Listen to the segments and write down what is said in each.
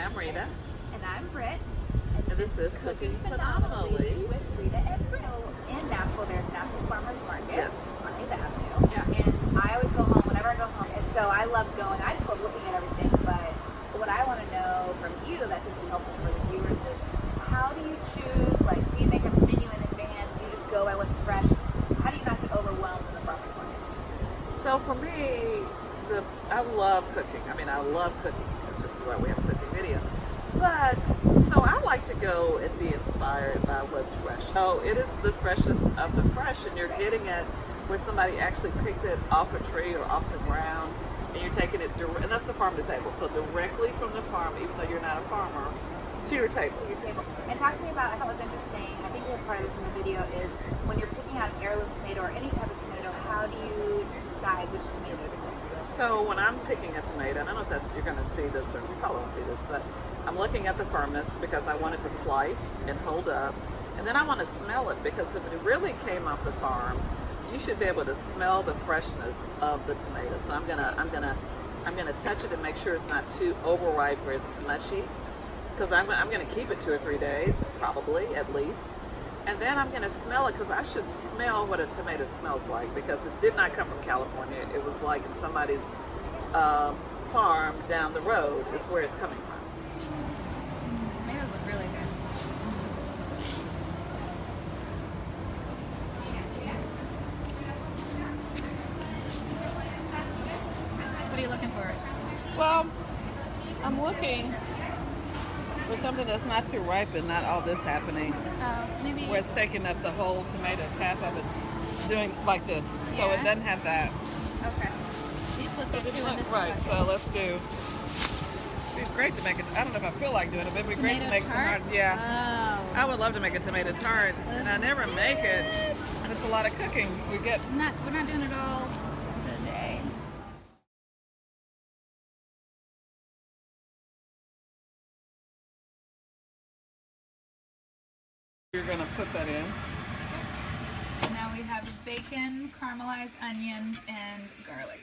I'm Rita. And I'm Britt. And this is Cooking Phenomenally with Rita and Britt. In Nashville, there's Nashville's Farmers Market on 8th Avenue. Yeah. And I always go home whenever I go home. And so I love going. I just love looking at everything. But what I want to know from you that I think would be helpful for the viewers is how do you choose? Like, do you make a menu in advance? Do you just go by what's fresh? How do you not get overwhelmed in the farmers market? So for me, I love cooking. I mean, I love cooking. This is why we have a cooking video. But, so I like to go and be inspired by what's fresh. So it is the freshest of the fresh, and you're getting it where somebody actually picked it off a tree or off the ground, and you're taking it, and that's the farm to table. So directly from the farm, even though you're not a farmer, to your table. And talk to me about, I thought it was interesting, I think we have part of this in the video, is when you're picking out an heirloom tomato or any type of tomato, how do you decide which tomato to pick? So when I'm picking a tomato, and I don't know if you're going to see this, or you probably won't see this, but I'm looking at the firmness because I want it to slice and hold up, and then I want to smell it because if it really came off the farm, you should be able to smell the freshness of the tomato. So I'm gonna touch it and make sure it's not too overripe or smushy, because I'm gonna keep it 2 or 3 days, probably at least. And then I'm going to smell it because I should smell what a tomato smells like, because it did not come from California. It was like in somebody's farm down the road is where it's coming from. The tomatoes look really good. What are you looking for? Well, I'm looking for something that's not too ripe and not all this happening. Maybe where it's taking up the whole tomatoes, half of it's doing like this, so it doesn't have that. Okay. These look good too in this right, bucket. so let's do. It'd be great to make it. I don't know if I feel like doing it, but it'd be great to make tart? tomatoes. Yeah. Oh. I would love to make a tomato tart, and I never make it. It's a lot of cooking. We're not doing it all today. You're gonna put that in. So now we have bacon, caramelized onions, and garlic.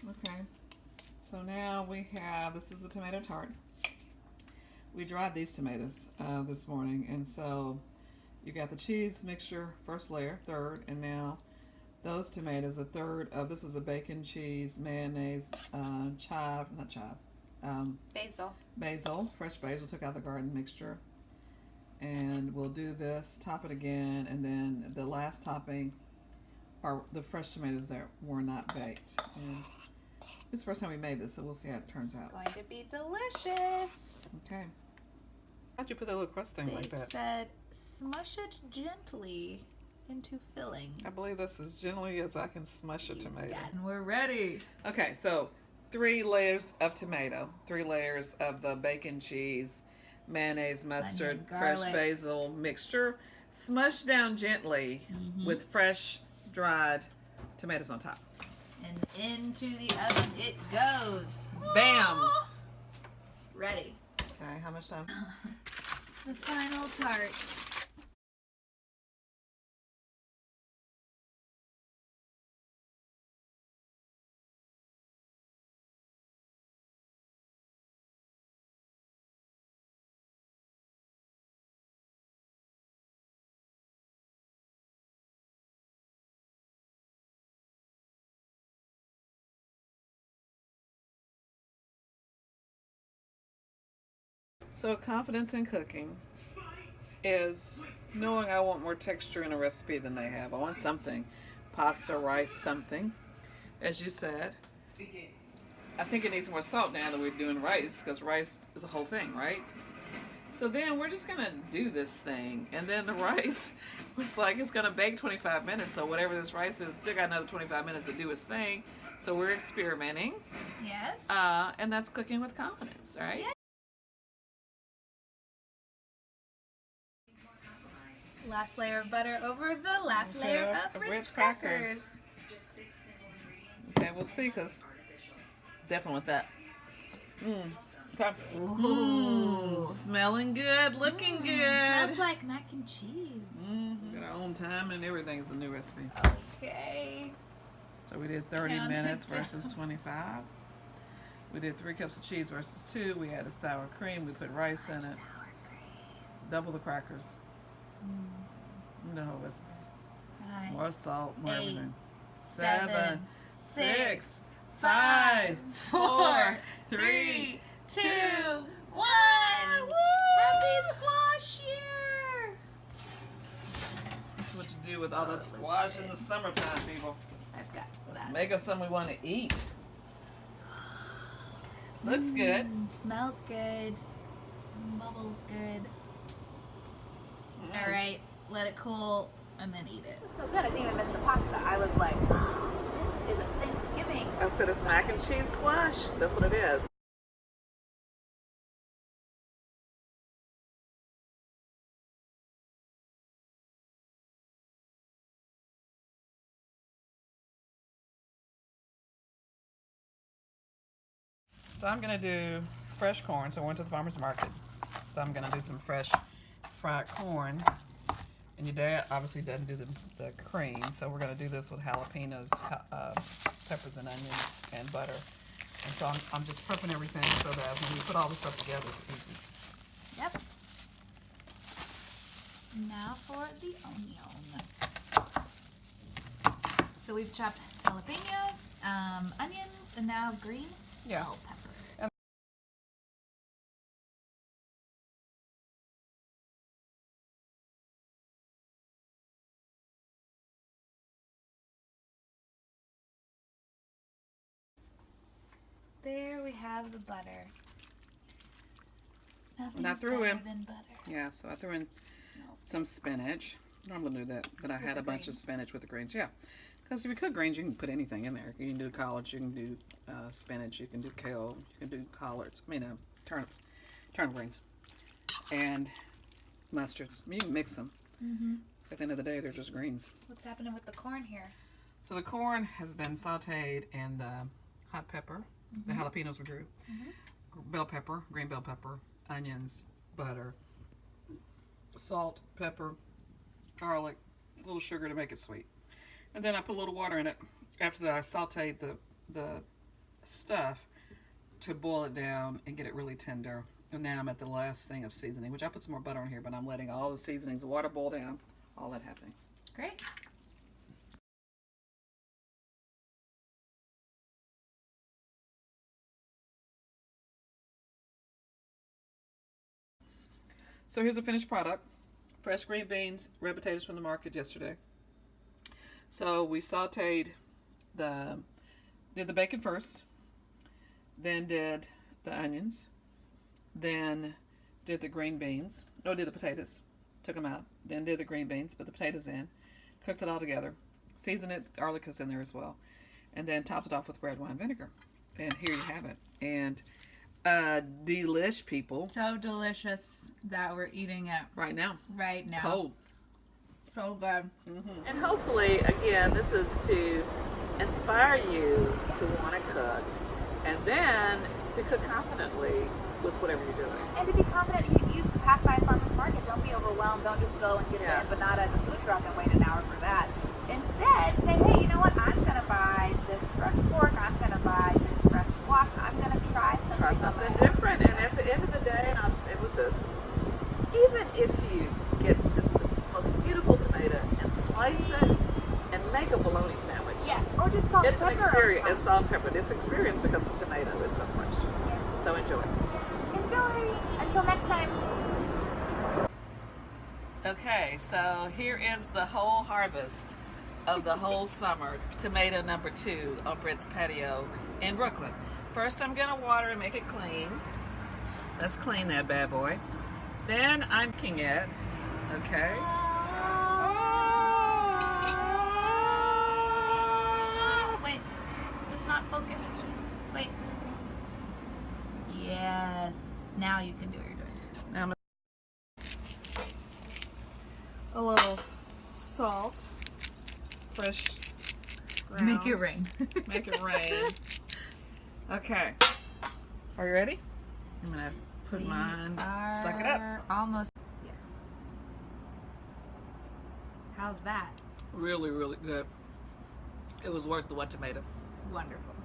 Okay. So now we have, this is the tomato tart. We dried these tomatoes this morning, and so you got the cheese mixture, first layer, third, and now those tomatoes, a third of, this is a bacon, cheese, mayonnaise, basil, fresh basil, took out the garden mixture. And we'll do this, top it again, and then the last topping are the fresh tomatoes that were not baked. And this is the first time we made this, so we'll see how it turns out. It's going to be delicious. Okay. How'd you put that little crust thing like that? They said smush it gently into filling. I believe this as gently as I can smush a tomato. And we're ready. Okay, so 3 layers of tomato, 3 layers of the bacon, cheese, mayonnaise, mustard, Onion, fresh garlic. basil mixture, smushed down gently with fresh dried tomatoes on top. And into the oven it goes. Bam! Ready. Okay, how much time? The final tart. So confidence in cooking is knowing I want more texture in a recipe than they have. I want something. Pasta, rice, something. As you said, I think it needs more salt now that we're doing rice, because rice is a whole thing, right? So then we're just going to do this thing. And then the rice was like, it's going to bake 25 minutes. So whatever this rice is, still got another 25 minutes to do its thing. So we're experimenting. Yes. And that's cooking with confidence, right? Yeah. Last layer of butter over the last layer of Ritz crackers. Okay, we'll see, because definitely want that. Okay. Ooh. Smelling good, looking good. Smells like mac and cheese. Got our own time and everything's a new recipe. Okay. So we did 30 Count minutes it down. versus 25. We did 3 cups of cheese versus 2. We added sour cream. We put rice in it. Sour cream. Double the crackers. No recipe. 9, More salt, more 8, everything. 7, 7, 6, 6, 5, 4, 4, 3, 3, 2, 1. Woo! Happy squash year! This is what you do with all that squash in the summertime, people. I've got Let's that. make us something we want to eat. Looks good. Smells good. Bubbles good. All right, let it cool and then eat it. So good. I didn't even miss the pasta. I was like, oh, this is a Thanksgiving. I said it's mac and cheese squash. That's what it is. So I'm gonna do fresh corn. So I went to the farmer's market. So I'm gonna do some fresh fried corn. And your dad obviously doesn't do the cream. So we're gonna do this with jalapenos, peppers and onions, and butter. And so I'm just prepping everything so that when we put all this stuff together, it's easy. Yep. Now for the onion. So we've chopped jalapenos, onions, and now green bell pepper. There we have the butter. Nothing's better than butter. Yeah, so I threw in Smells some spinach. I normally do that, but I had a bunch of spinach with the greens. Yeah, because if you cook greens, you can put anything in there. You can do collards, you can do spinach, you can do kale, you can do collards. Turnips, turnip greens, and mustards. You can mix them. At the end of the day, they're just greens. What's happening with the corn here? So the corn has been sauteed in the hot pepper. The jalapenos were drew. Bell pepper, green bell pepper, onions, butter, salt, pepper, garlic, a little sugar to make it sweet. And then I put a little water in it after that I sauteed the stuff to boil it down and get it really tender. And now I'm at the last thing of seasoning, which I put some more butter in here, but I'm letting all the seasonings, the water boil down, all that happening. Great. So here's a finished product. Fresh green beans, red potatoes from the market yesterday. So we sauteed did the bacon first, then did the onions, then did the green beans, did the potatoes, took them out, then did the green beans, put the potatoes in, cooked it all together, seasoned it, garlic is in there as well, and then topped it off with red wine vinegar. And here you have it. And delish, people. So delicious that we're eating it Right now. Cold. So good. And hopefully, again, this is to inspire you to want to cook and then to cook confidently with whatever you're doing. And to be confident, you pass by a farmer's market, don't be overwhelmed. Don't just go and get the empanada at the food truck and wait an hour for that. Instead, say, hey, you know what? I'm going to buy this fresh pork. I'm going to buy this fresh squash. I'm going to try something different. And at the end of the day, and I'll just end with this, even if you get just the most beautiful tomato and slice it and make a bologna sandwich. Yeah, or just salt and It's pepper. an experience. It's salt and pepper. It's experience because the tomato is so fresh. Yeah. So enjoy. Enjoy. Until next time. Okay, so here is the whole harvest of the whole summer. Tomato number 2 on Britt's patio in Brooklyn. First, I'm gonna water and make it clean. Let's clean that bad boy. Then I'm cooking it. Okay. Wait, it's not focused. Wait. Yes. Now you can do what you're doing. Now I'm a little salt, fresh ground. Make it rain. Make it rain. Okay. Are you ready? I'm gonna put mine. Suck it up. Almost. Yeah. How's that? Really, really good. It was worth the 1 tomato. Wonderful.